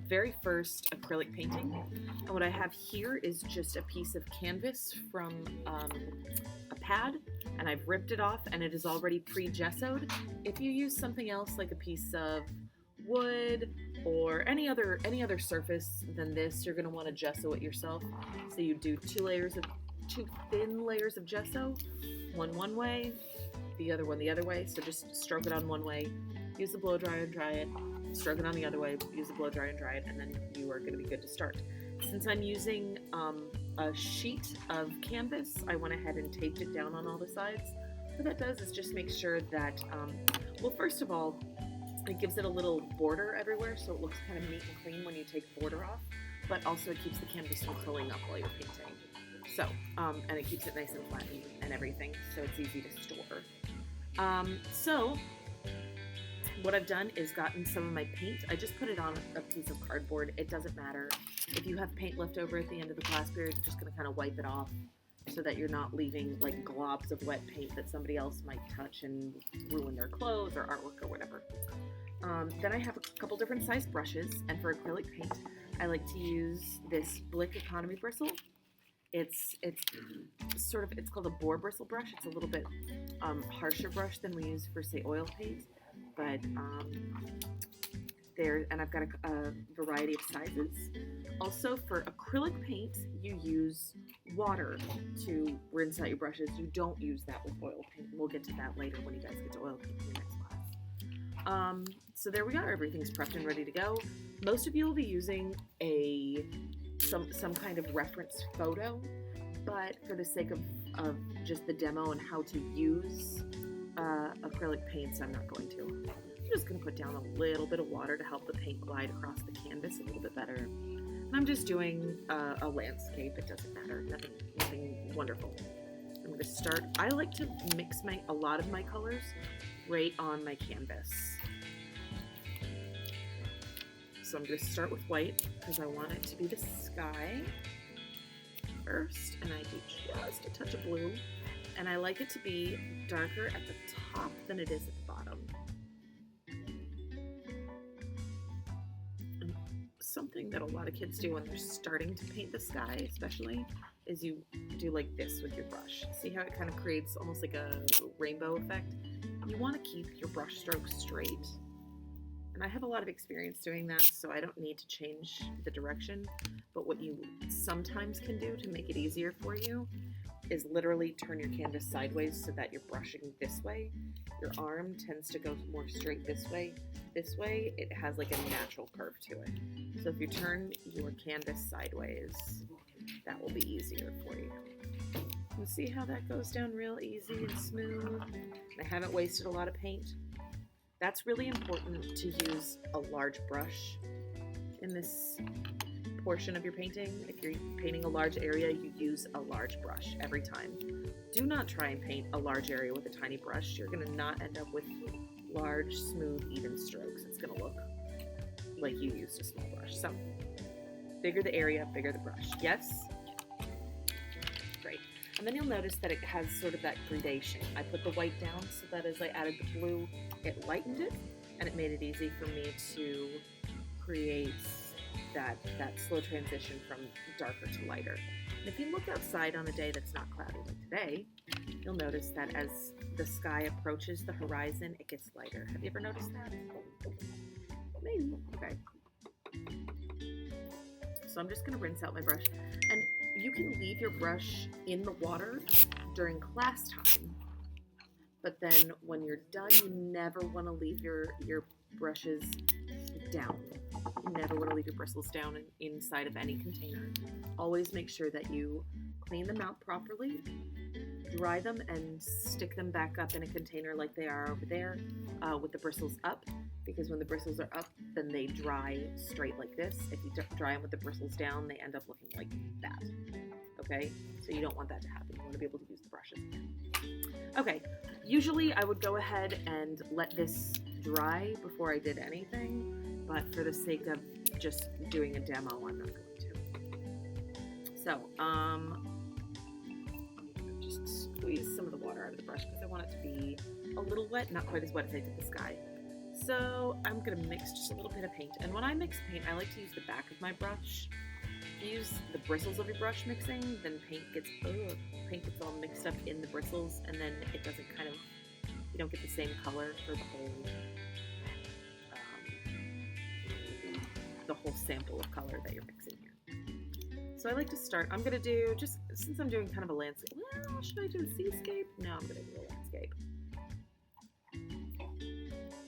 very first acrylic painting. And what I have here is just a piece of canvas from a pad, and I've ripped it off and it is already pre-gessoed. If you use something else like a piece of wood or any other surface than this, you're going to want to gesso it yourself. So you do two thin layers of gesso, one way, the other one the other way. So just stroke it on one way, use the blow dryer and dry it, stroke it on the other way, use the blow dryer and dry it, and then you are going to be good to start. Since I'm using a sheet of canvas, I went ahead and taped it down on all the sides. What that does is just make sure that, well, first of all, it gives it a little border everywhere, so it looks kind of neat and clean when you take the border off, but also it keeps the canvas from curling up while you're painting. So, and it keeps it nice and flat and everything, so it's easy to store. So, what I've done is gotten some of my paint. I just put it on a piece of cardboard. It doesn't matter. If you have paint left over at the end of the class period, you're just going to kind of wipe it off so that you're not leaving like globs of wet paint that somebody else might touch and ruin their clothes or artwork or whatever. Then I have a couple different size brushes, and for acrylic paint, I like to use this Blick Economy bristle. It's called a boar bristle brush. It's a little bit harsher brush than we use for, say, oil paint, but and I've got a variety of sizes. Also, for acrylic paint, you use water to rinse out your brushes. You don't use that with oil paint. We'll get to that later when you guys get to oil paint in the next class. So there we go. Everything's prepped and ready to go. Most of you will be using some kind of reference photo, but for the sake of just the demo and how to use acrylic paints, I'm not going to. I'm just going to put down a little bit of water to help the paint glide across the canvas a little bit better. And I'm just doing a landscape. It doesn't matter. Nothing wonderful. I'm going to start. I like to mix a lot of my colors right on my canvas. So I'm going to start with white because I want it to be the sky first, and I do just a touch of blue, and I like it to be darker at the top than it is at the bottom. And something that a lot of kids do when they're starting to paint the sky especially is you do like this with your brush. See how it kind of creates almost like a rainbow effect? You want to keep your brush strokes straight. And I have a lot of experience doing that, so I don't need to change the direction. But what you sometimes can do to make it easier for you is literally turn your canvas sideways so that you're brushing this way. Your arm tends to go more straight this way. This way, it has like a natural curve to it. So if you turn your canvas sideways, that will be easier for you. And see how that goes down real easy and smooth? And I haven't wasted a lot of paint. That's really important to use a large brush in this portion of your painting. If you're painting a large area, you use a large brush every time. Do not try and paint a large area with a tiny brush. You're going to not end up with large, smooth, even strokes. It's going to look like you used a small brush. So, bigger the area, bigger the brush. Yes? Great. And then you'll notice that it has sort of that gradation. I put the white down so that as I added the blue, it lightened it, and it made it easy for me to create that slow transition from darker to lighter. And if you look outside on a day that's not cloudy like today, you'll notice that as the sky approaches the horizon, it gets lighter. Have you ever noticed that? Maybe. Okay. So I'm just going to rinse out my brush. And you can leave your brush in the water during class time, but then when you're done, you never want to leave your brushes down. You never want to leave your bristles down inside of any container. Always make sure that you clean them out properly, dry them, and stick them back up in a container like they are over there with the bristles up, because when the bristles are up, then they dry straight like this. If you dry them with the bristles down, they end up looking like that. Okay? So you don't want that to happen. You want to be able to use the brushes again. Okay, usually I would go ahead and let this dry before I did anything, but for the sake of just doing a demo, I'm not going to. So, just squeeze some of the water out of the brush because I want it to be a little wet, not quite as wet as I did the sky. So I'm gonna mix just a little bit of paint. And when I mix paint, I like to use the back of my brush. If you use the bristles of your brush mixing, then paint gets all mixed up in the bristles, and then it doesn't you don't get the same color for the whole sample of color that you're mixing here. So I like to start, I'm gonna do, just since I'm doing kind of a landscape, well, should I do a seascape? No, I'm gonna do a landscape.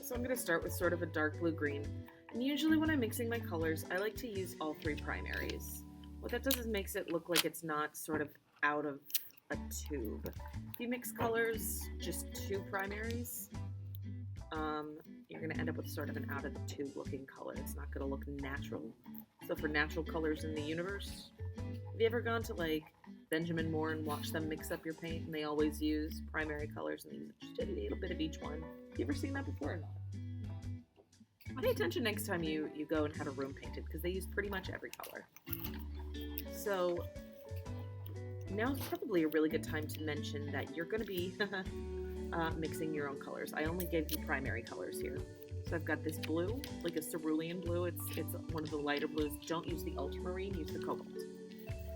So I'm gonna start with sort of a dark blue-green. And usually when I'm mixing my colors, I like to use all three primaries. What that does is makes it look like it's not sort of out of a tube. If you mix colors, just two primaries, you're going to end up with sort of an out of the tube looking color. It's not going to look natural. So for natural colors in the universe, have you ever gone to like Benjamin Moore and watched them mix up your paint? And they always use primary colors and they use just a little bit of each one. Have you ever seen that before or not? Pay attention next time you go and have a room painted, because they use pretty much every color. So now's probably a really good time to mention that you're going to be mixing your own colors. I only gave you primary colors here. So I've got this blue, like a cerulean blue. It's one of the lighter blues. Don't use the ultramarine, use the cobalt.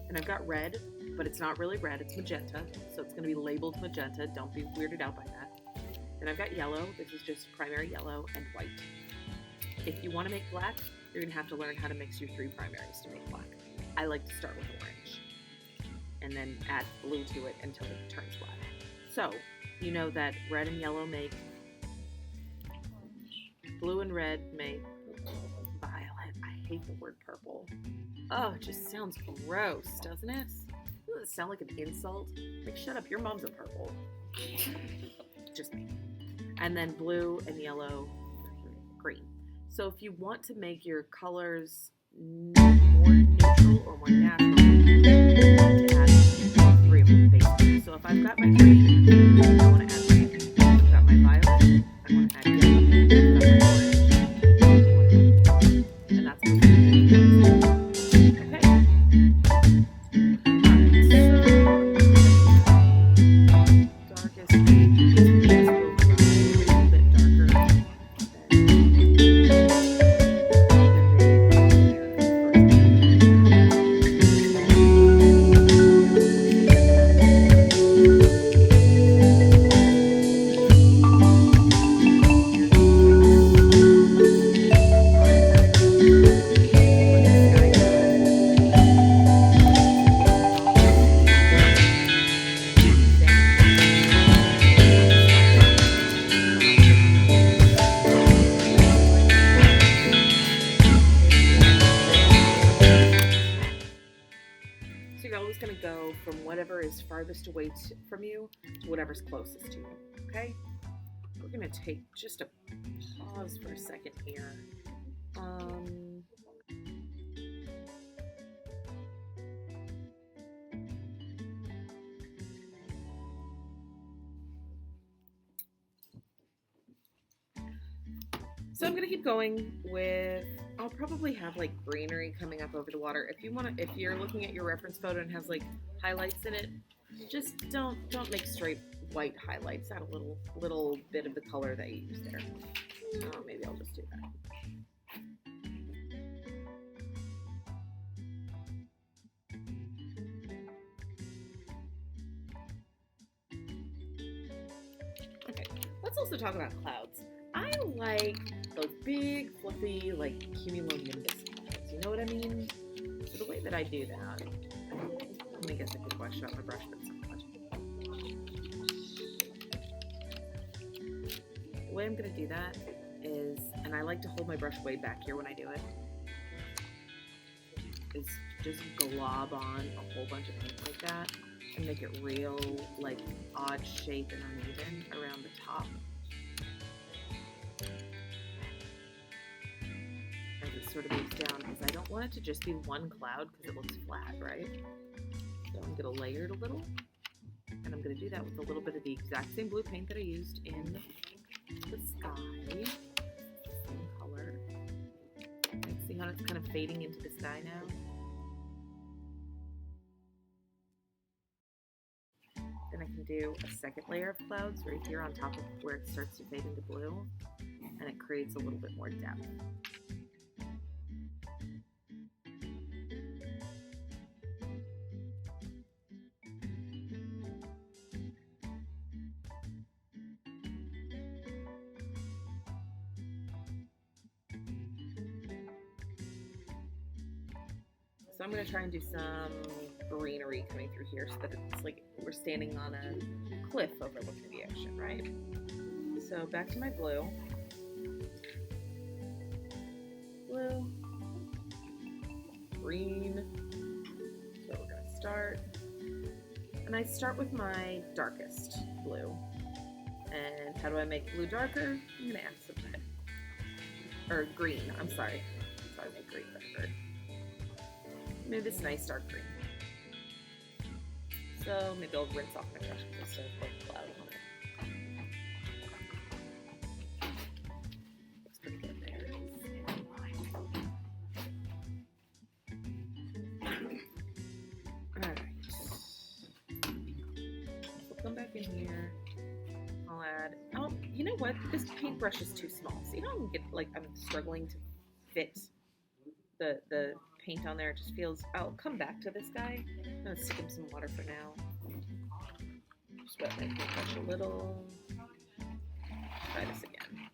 And I've got red, but it's not really red, it's magenta. So it's going to be labeled magenta. Don't be weirded out by that. Then I've got yellow. This is just primary yellow and white. If you want to make black, you're going to have to learn how to mix your three primaries to make black. I like to start with orange and then add blue to it until it turns black. So you know that red and yellow make, blue and red make violet. I hate the word purple. Oh, it just sounds gross, doesn't it? Doesn't it sound like an insult? Like, shut up, your mom's a purple. Just me. And then blue and yellow, green. So if you want to make your colors more neutral or more natural, you need to add all three of them basically. So if I've got my green, I want to add red. If I've got my violet, I want to add yellow. If I've got my orange, and that's what farthest away from you to whatever's closest to you, okay? We're going to take just a pause for a second here. So I'm going to keep going with, I'll probably have like greenery coming up over the water. If you're looking at your reference photo and has like highlights in it, just don't make straight white highlights. Add a little bit of the color that you use there. Oh, maybe I'll just do that. Okay, let's also talk about clouds. I like those big, fluffy, like cumulonimbus clouds. You know what I mean? So the way that I do that, let me get the good brush out my brush, but it's not much. The way I'm going to do that is, and I like to hold my brush way back here when I do it, is just glob on a whole bunch of paint like that and make it real, like, odd shape and uneven around the top. As it sort of moves down, because I don't want it to just be one cloud because it looks flat, right? So I'm going to layer it a little, and I'm going to do that with a little bit of the exact same blue paint that I used in the sky. Same color. Okay, see how it's kind of fading into the sky now? Then I can do a second layer of clouds right here on top of where it starts to fade into blue. and it creates a little bit more depth. So I'm going to try and do some greenery coming through here so that it's like we're standing on a cliff overlooking the ocean, right? So back to my blue. Blue. Green. So we're going to start. And I start with my darkest blue. And how do I make blue darker? I'm going to add some red. Or green, I'm sorry. So I make green darker. Maybe this nice dark green. So maybe I'll rinse off my brush because it's so cloud on it. Looks pretty good there. Alright. So come back in here. I'll add, oh, you know what? This paintbrush is too small. So you know I'm struggling to fit the paint on there. It just feels, I'll come back to this guy. I'm gonna stick him some water for now. Just wet my paintbrush a little. Try this again.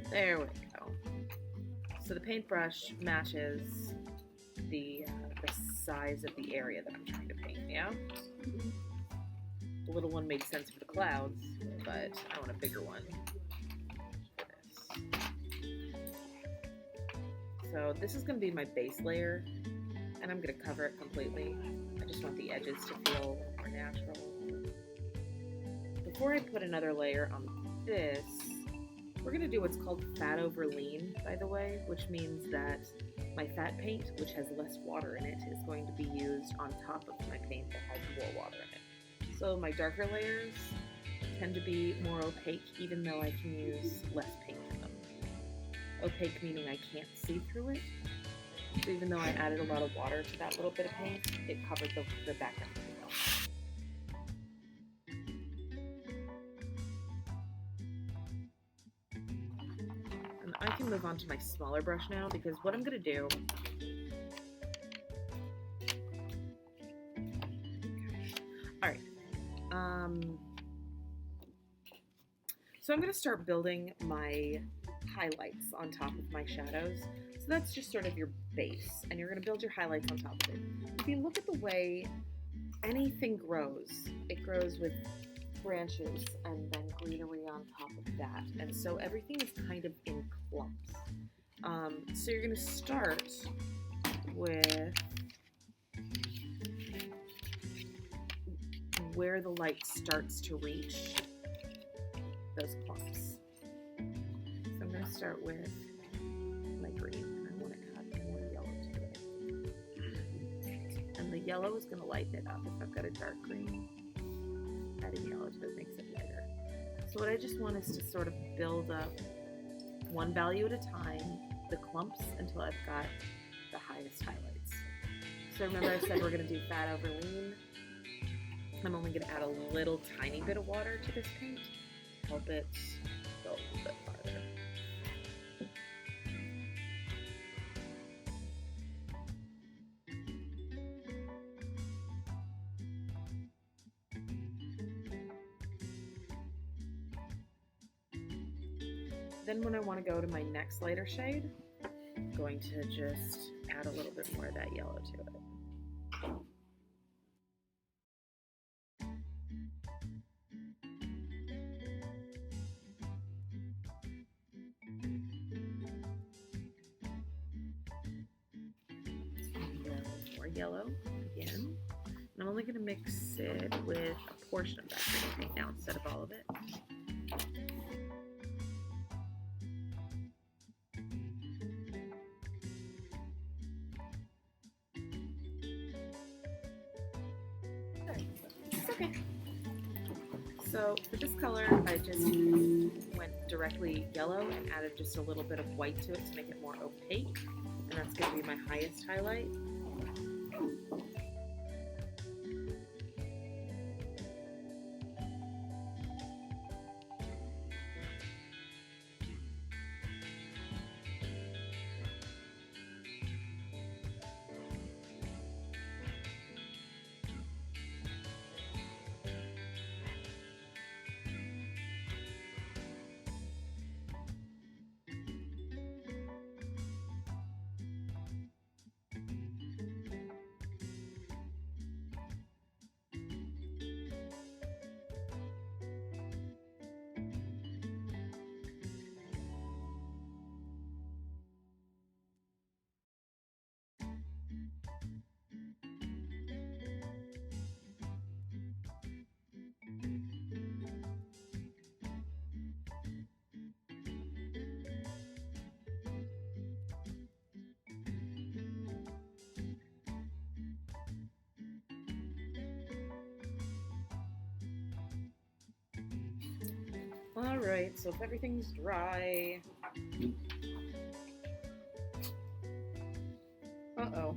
There we go. So the paintbrush matches the size of the area that I'm trying to paint, yeah? The little one made sense for the clouds, but I want a bigger one for this. So this is going to be my base layer, and I'm going to cover it completely. I just want the edges to feel more natural. Before I put another layer on this, we're going to do what's called fat over lean, by the way, which means that my fat paint, which has less water in it, is going to be used on top of my paint that has more water in it. So my darker layers tend to be more opaque, even though I can use less paint in them. Opaque meaning I can't see through it. So even though I added a lot of water to that little bit of paint, it covered the background pretty well. And I can move on to my smaller brush now, because what I'm going to do... Alright. So I'm going to start building my highlights on top of my shadows. So that's just sort of your base, and you're going to build your highlights on top of it. If you look at the way anything grows, it grows with branches and then greenery on top of that, and so everything is kind of in clumps. So you're going to start with where the light starts to reach those clumps. So I'm going to start with my green, and I want to add more yellow to it. And the yellow is going to lighten it up. If I've got a dark green, adding yellow to it makes it lighter. So what I just want is to sort of build up one value at a time, the clumps, until I've got the highest highlights. So remember I said we're going to do fat over lean. I'm only going to add a little tiny bit of water to this paint. Help it go a little bit farther. Then when I want to go to my next lighter shade, I'm going to just add a little bit more of that yellow to it. Yellow again, and I'm only going to mix it with a portion of that green paint now instead of all of it. It's okay. So for this color, I just went directly yellow and added just a little bit of white to it to make it more opaque, and that's going to be my highest highlight. Alright, so if everything's dry... Uh-oh.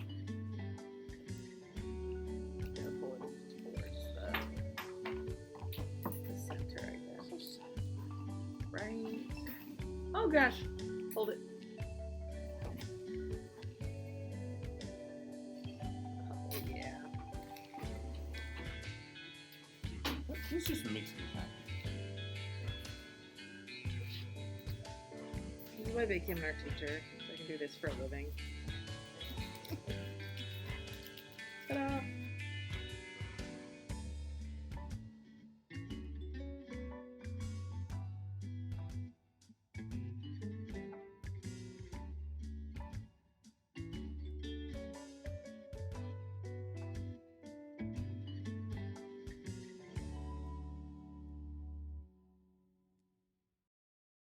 Gotta pull it towards the center, I guess. Right. Oh gosh! Hold it. Oh yeah. This just makes me happy. This is why they became an art teacher, so I can do this for a living. Ta-da!